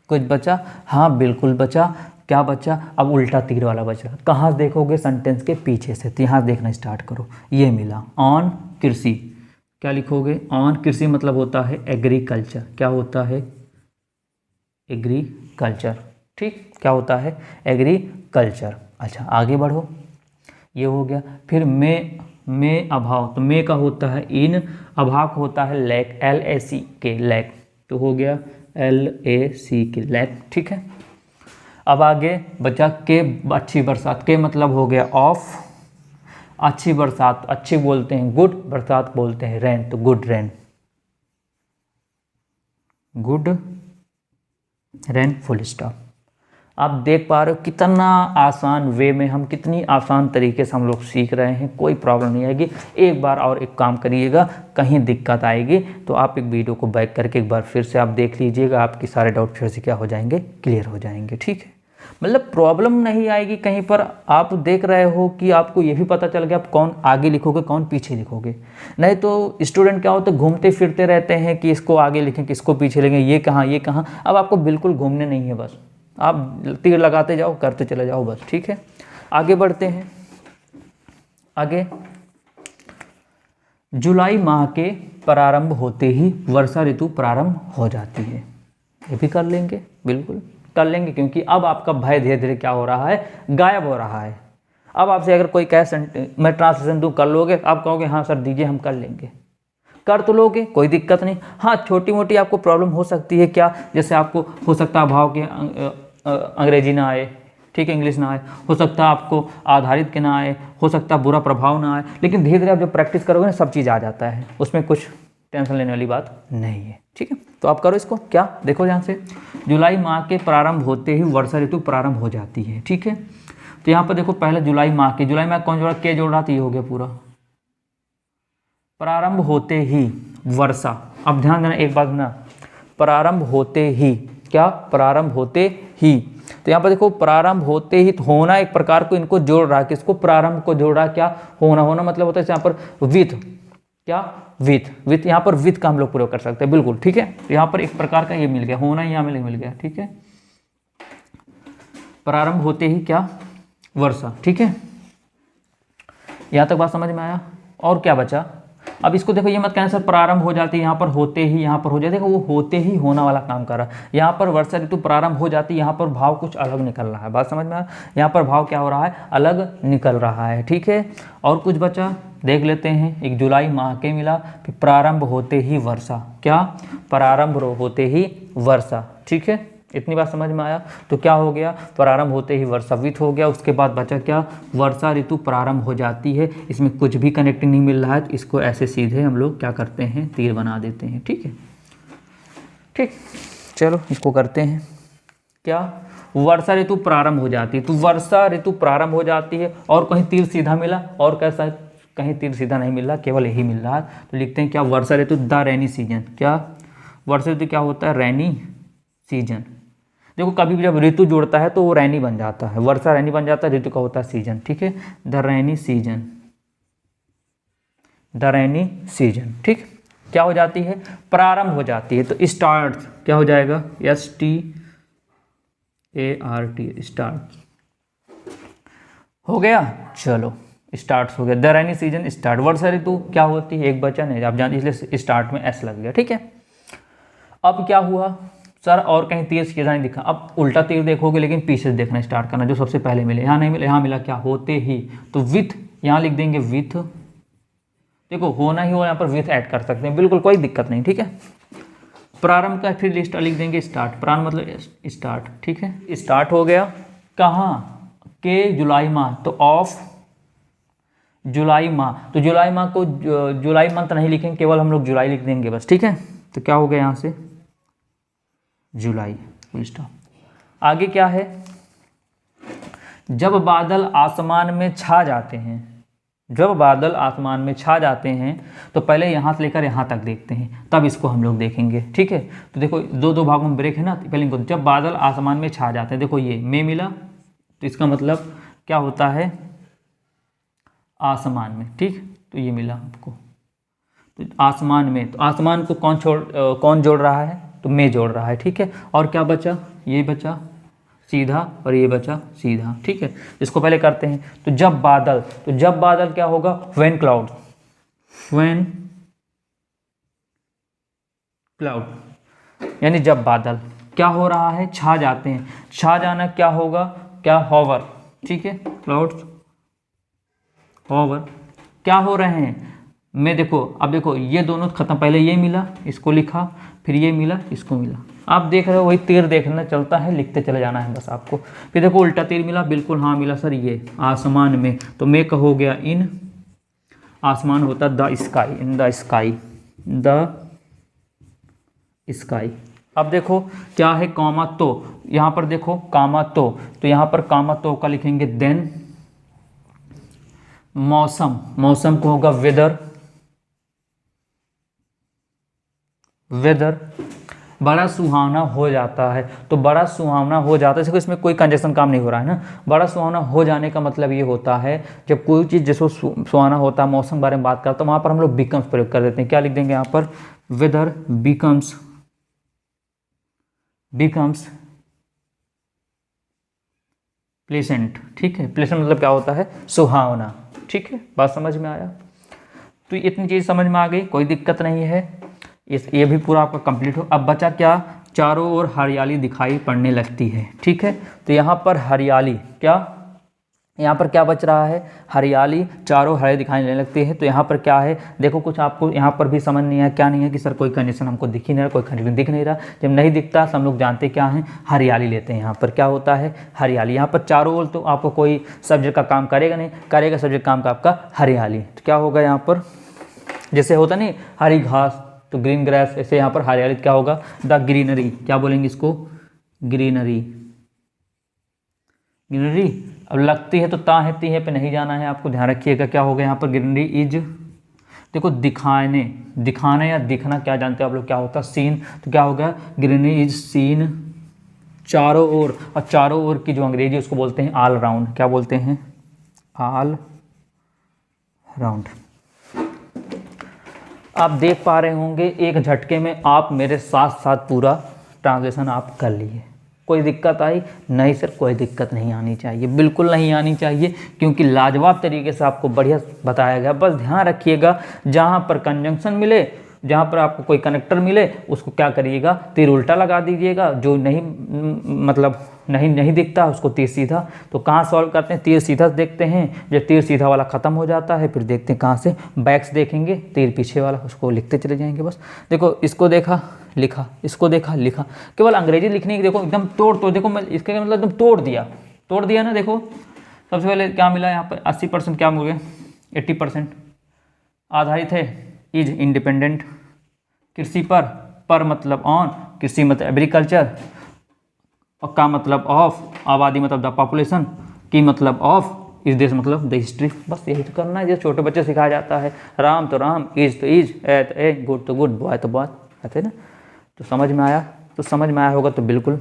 कुछ बचा, हाँ बिल्कुल बचा, क्या बचा, अब उल्टा तीर वाला बचा, कहाँ देखोगे, सेंटेंस के पीछे से, तो यहाँ देखना स्टार्ट करो, ये मिला ऑन कृषि, क्या लिखोगे, ऑन कृषि मतलब होता है एग्रीकल्चर, क्या होता है, एग्रीकल्चर, ठीक, क्या होता है, एग्रीकल्चर। अच्छा आगे बढ़ो, ये हो गया। फिर में अभाव, तो में का होता है इन, अभाव का होता है लैक, LAC के लैक, तो हो गया LAC के लैक, ठीक है। अब आगे बचा के, अच्छी बरसात के मतलब हो गया ऑफ, अच्छी बरसात, अच्छी बोलते हैं गुड, बरसात बोलते हैं रेन, तो good rain, good rain, full stop. आप देख पा रहे हो कितना आसान वे में, हम कितनी आसान तरीके से हम लोग सीख रहे हैं, कोई प्रॉब्लम नहीं आएगी। एक बार और एक काम करिएगा, कहीं दिक्कत आएगी तो आप एक वीडियो को बैक करके एक बार फिर से आप देख लीजिएगा, आपके सारे डाउट फिर से क्या हो जाएंगे, क्लियर हो जाएंगे, ठीक है। मतलब प्रॉब्लम नहीं आएगी कहीं पर, आप देख रहे हो कि आपको ये भी पता चल गया आप कौन आगे लिखोगे कौन पीछे लिखोगे। नहीं तो स्टूडेंट क्या होता है, घूमते फिरते रहते हैं कि इसको आगे लिखें किसको पीछे लिखें, ये कहाँ ये कहाँ। अब आपको बिल्कुल घूमने नहीं है, बस आप तीर लगाते जाओ, करते चले जाओ, बस, ठीक है। आगे बढ़ते हैं। आगे, जुलाई माह के प्रारंभ होते ही वर्षा ऋतु प्रारंभ हो जाती है, ये भी कर लेंगे बिल्कुल। कर लेंगे, क्योंकि अब आपका भय धीरे धीरे क्या हो रहा है, गायब हो रहा है। अब आपसे अगर कोई कहे मैं ट्रांसलेशन दूँ, कर लोगे, आप कहोगे हाँ सर दीजिए हम कर लेंगे, कर तो लोगे, कोई दिक्कत नहीं। हाँ छोटी मोटी आपको प्रॉब्लम हो सकती है, क्या, जैसे आपको हो सकता है भाव के अंग्रेजी ना आए, ठीक है, इंग्लिश ना आए, हो सकता है आपको आधारित के ना आए, हो सकता है बुरा प्रभाव ना आए, लेकिन धीरे धीरे आप जब प्रैक्टिस करोगे ना सब चीज़ आ जाता है, उसमें कुछ टेंशन लेने वाली बात नहीं है, ठीक है। तो आप करो इसको, क्या देखो ध्यान से, जुलाई माह के प्रारंभ होते ही वर्षा ऋतु प्रारंभ हो जाती है, ठीक है। तो यहाँ पर देखो पहले जुलाई माह के, जुलाई माह कौन जोड़ा, के जोड़ रहा, तो ये हो गया पूरा, प्रारंभ होते ही वर्षा। अब ध्यान देना एक बात ना, प्रारंभ होते ही, क्या, प्रारंभ होते ही, तो यहाँ पर देखो प्रारंभ होते ही, तो होना एक प्रकार को इनको जोड़ रहा है, किसको, प्रारंभ को जोड़ रहा है, क्या, होना, होना मतलब होता है यहाँ पर विथ, क्या, विथ, विथ, यहाँ पर विथ का हम लोग प्रयोग कर सकते हैं, बिल्कुल ठीक है। तो यहाँ पर एक प्रकार का ये मिल गया, होना यहाँ मिल गया, ठीक है, प्रारंभ होते ही क्या, वर्षा, ठीक है। यहाँ तक बात समझ में आया। और क्या बचा, अब इसको देखो, ये मत कहना सर प्रारंभ हो जाती है, यहाँ पर होते ही, यहाँ पर हो जाती है, देखो वो होते ही होना वाला काम कर रहा है, यहाँ पर वर्षा ऋतु प्रारंभ हो जाती है, यहाँ पर भाव कुछ अलग निकल रहा है, बात समझ में आया, यहाँ पर भाव क्या हो रहा है, अलग निकल रहा है, ठीक है। और कुछ बचा देख लेते हैं, एक जुलाई माह के मिला, फिर प्रारंभ होते ही वर्षा, क्या, प्रारंभ होते ही वर्षा, ठीक है, इतनी बात समझ में आया। तो क्या हो गया, प्रारंभ होते ही वर्षा विथ हो गया, उसके बाद बचा क्या, वर्षा ऋतु प्रारंभ हो जाती है, इसमें कुछ भी कनेक्टिंग नहीं मिल रहा है, तो इसको ऐसे सीधे हम लोग क्या करते हैं, तीर बना देते हैं, ठीक है, ठीक। चलो इसको करते हैं, क्या, वर्षा ऋतु प्रारंभ हो जाती है, तो वर्षा ऋतु प्रारंभ हो जाती है, और कहीं तीर सीधा मिला, और कैसा, कहीं तीर सीधा नहीं मिल रहा, केवल यही मिल रहा है, तो लिखते हैं क्या, वर्षा ऋतु द रेनी सीजन, क्या, वर्षा ऋतु क्या होता है, रेनी सीजन। देखो कभी भी जब ऋतु जोड़ता है तो वो रैनी बन जाता है, वर्षा रैनी बन जाता है, ऋतु का होता है सीजन, ठीक है, the rainy season, the rainy season, ठीक। क्या हो जाती है, प्रारंभ हो जाती है, तो स्टार्ट क्या हो जाएगा, START, स्टार्ट हो गया। चलो स्टार्ट हो गया, द रैनी सीजन स्टार्ट, वर्षा ऋतु क्या होती है, एक बचा नहीं, आप जानते, इसलिए स्टार्ट में S लग गया, ठीक है। अब क्या हुआ सर, और कहीं तीर सीधा नहीं दिखा, अब उल्टा तीर देखोगे, लेकिन पीछे से देखना स्टार्ट करना, जो सबसे पहले मिले, यहाँ नहीं मिले, यहाँ मिला क्या, होते ही, तो विथ, यहाँ लिख देंगे विथ, देखो होना ही हो, यहाँ पर विथ ऐड कर सकते हैं, बिल्कुल कोई दिक्कत नहीं, ठीक है। प्रारंभ का फिर लिस्ट लिख देंगे स्टार्ट, प्रारंभ मतलब स्टार्ट, ठीक है, स्टार्ट हो गया, कहाँ, के जुलाई माह, तो ऑफ जुलाई माह, तो जुलाई माह को जुलाई मंथ नहीं लिखेंगे, केवल हम लोग जुलाई लिख देंगे बस, ठीक है। तो क्या हो गया यहाँ से, जुलाई, फुल स्टॉप। आगे क्या है, जब बादल आसमान में छा जाते हैं, जब बादल आसमान में छा जाते हैं, तो पहले यहाँ से लेकर यहाँ तक देखते हैं, तब इसको हम लोग देखेंगे, ठीक है। तो देखो दो दो भागों में ब्रेक है ना, पहले इनको, जब बादल आसमान में छा जाते हैं, देखो ये में मिला, तो इसका मतलब क्या होता है, आसमान में, ठीक, तो ये मिला आपको, तो आसमान में, तो आसमान को कौन जोड़ रहा है, तो में जोड़ रहा है, ठीक है। और क्या बचा, ये बचा सीधा, और ये बचा सीधा, ठीक है। इसको पहले करते हैं, तो जब बादल, तो जब बादल क्या होगा, व्हेन क्लाउड, व्हेन क्लाउड, यानी जब बादल क्या हो रहा है, छा जाते हैं, छा जाना क्या होगा, क्या, हॉवर, ठीक है, क्लाउड्स हॉवर, क्या हो रहे हैं, मैं देखो, अब देखो ये दोनों खत्म, पहले ये मिला, इसको लिखा, फिर ये मिला, इसको मिला, आप देख रहे हो वही तीर देखना चलता है, लिखते चले जाना है बस आपको। फिर देखो उल्टा तीर मिला, बिल्कुल हाँ मिला सर, ये आसमान में, तो मैं हो गया इन, आसमान होता the sky, in the sky, the sky. अब देखो क्या है, कॉमा तो, यहाँ पर देखो कामा तो यहाँ पर कामा तो का लिखेंगे देन, मौसम, मौसम को होगा वेदर, वेदर, बड़ा सुहावना हो जाता है, तो बड़ा सुहावना हो जाता है, देखो इसमें कोई कंजक्शन काम नहीं हो रहा है ना, बड़ा सुहावना हो जाने का मतलब ये होता है जब कोई चीज़ जिसको सुहावना होता है, मौसम के बारे में बात करता है, तो वहाँ पर हम लोग बिकम्स प्रयोग कर देते हैं, क्या लिख देंगे यहाँ पर, वेदर बिकम्स, बिकम्स प्लेसेंट, ठीक है, प्लेसेंट मतलब क्या होता है, सुहावना, ठीक है, बात समझ में आया। तो इतनी चीज़ समझ में आ गई, कोई दिक्कत नहीं है, ये भी पूरा आपका कंप्लीट हो। अब बचा क्या, चारों ओर हरियाली दिखाई पड़ने लगती है। ठीक है, तो यहाँ पर हरियाली, क्या यहाँ पर क्या बच रहा है, हरियाली, चारों हरे दिखाई देने लगती है। तो यहाँ पर क्या है, देखो कुछ आपको यहाँ पर भी समझ नहीं है, क्या नहीं है कि सर कोई कंडीशन हमको दिख ही नहीं रहा, कोई कंडीशन दिख नहीं रहा। जब नहीं दिखता तो हम लोग जानते क्या हैं, हरियाली लेते हैं। यहाँ पर क्या होता है, हरियाली। यहाँ पर चारों ओर तो आपको कोई सब्जेक्ट का काम करेगा नहीं, करेगा सब्जेक्ट काम का आपका हरियाली। तो क्या होगा यहाँ पर, जैसे होता नहीं हरी घास, तो ग्रीन ग्रास, ऐसे यहाँ पर हरियाली क्या होगा, द ग्रीनरी। क्या बोलेंगे इसको, ग्रीनरी, ग्रीनरी। अब लगती है तो ता है ती है पे नहीं जाना है, आपको ध्यान रखिएगा। क्या होगा यहाँ पर, ग्रीनरी इज, देखो दिखाने, दिखाना या दिखना क्या जानते हो आप लोग, क्या होता है, सीन। तो क्या होगा, ग्रीनरी इज सीन चारों ओर, और चारों ओर की जो अंग्रेजी उसको बोलते हैं ऑल राउंड। क्या बोलते हैं, ऑल राउंड। आप देख पा रहे होंगे एक झटके में आप मेरे साथ साथ पूरा ट्रांसलेशन आप कर लिए। कोई दिक्कत आई नहीं सर, कोई दिक्कत नहीं आनी चाहिए, बिल्कुल नहीं आनी चाहिए, क्योंकि लाजवाब तरीके से आपको बढ़िया बताया गया। बस ध्यान रखिएगा, जहाँ पर कंजंक्शन मिले, जहाँ पर आपको कोई कनेक्टर मिले, उसको क्या करिएगा, तीर उल्टा लगा दीजिएगा। जो नहीं मतलब नहीं दिखता उसको तीर सीधा। तो कहाँ सॉल्व करते हैं, तीर सीधा देखते हैं, जब तीर सीधा वाला ख़त्म हो जाता है फिर देखते हैं कहाँ से, बैक्स देखेंगे, तीर पीछे वाला उसको लिखते चले जाएंगे। बस देखो, इसको देखा लिखा, इसको देखा लिखा। केवल अंग्रेजी लिखने की देखो एकदम तोड़, देखो मैं इसके मतलब एकदम तोड़ दिया ना। देखो सबसे पहले क्या मिला यहाँ पर, 80% क्या हो गया, 80% आधारित है, इज इंडिपेंडेंट, कृषि पर मतलब ऑन, कृषि मतलब एग्रीकल्चर, और का मतलब ऑफ, आबादी मतलब द पॉपुलेशन, की मतलब ऑफ, इस देश मतलब द हिस्ट्री। बस यही तो करना है, जो छोटे बच्चे सिखाया जाता है। राम तो राम, इज तो इज, ए तो ए, गुड तो गुड, बॉय तो बॉय, कहते ना। तो समझ में आया, तो समझ में आया होगा तो बिल्कुल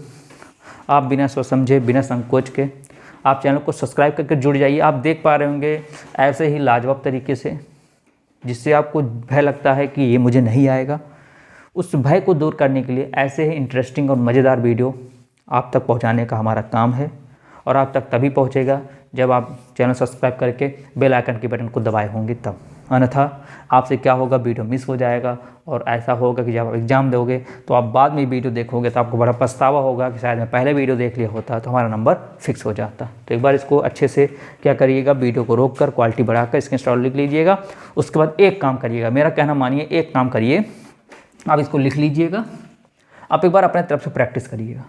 आप बिना सोच समझे, बिना संकोच के आप चैनल को सब्सक्राइब करके जुड़ जाइए। आप देख पा रहे होंगे ऐसे ही लाजवाब तरीके से, जिससे आपको भय लगता है कि ये मुझे नहीं आएगा, उस भय को दूर करने के लिए ऐसे ही इंटरेस्टिंग और मज़ेदार वीडियो आप तक पहुंचाने का हमारा काम है। और आप तक तभी पहुंचेगा जब आप चैनल सब्सक्राइब करके बेल आइकन के बटन को दबाए होंगे तब। अन्यथा आपसे क्या होगा, वीडियो मिस हो जाएगा। और ऐसा होगा कि जब आप एग्ज़ाम दोगे तो आप बाद में वीडियो देखोगे तो आपको बड़ा पछतावा होगा कि शायद मैं पहले वीडियो देख लिया होता तो हमारा नंबर फिक्स हो जाता। तो एक बार इसको अच्छे से क्या करिएगा, वीडियो को रोक कर क्वालिटी बढ़ाकर स्क्रीनशॉट लिख लीजिएगा। उसके बाद एक काम करिएगा, मेरा कहना मानिए, एक काम करिए, आप इसको लिख लीजिएगा, आप एक बार अपने तरफ से प्रैक्टिस करिएगा।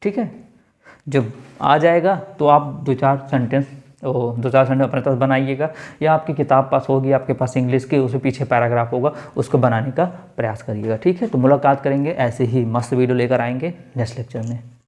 ठीक है, जब आ जाएगा तो आप दो चार सेंटेंस अपने तरफ बनाइएगा, या आपकी किताब पास होगी आपके पास इंग्लिश की, उसके पीछे पैराग्राफ होगा, उसको बनाने का प्रयास करिएगा। ठीक है, तो मुलाकात करेंगे, ऐसे ही मस्त वीडियो लेकर आएंगे नेक्स्ट लेक्चर में।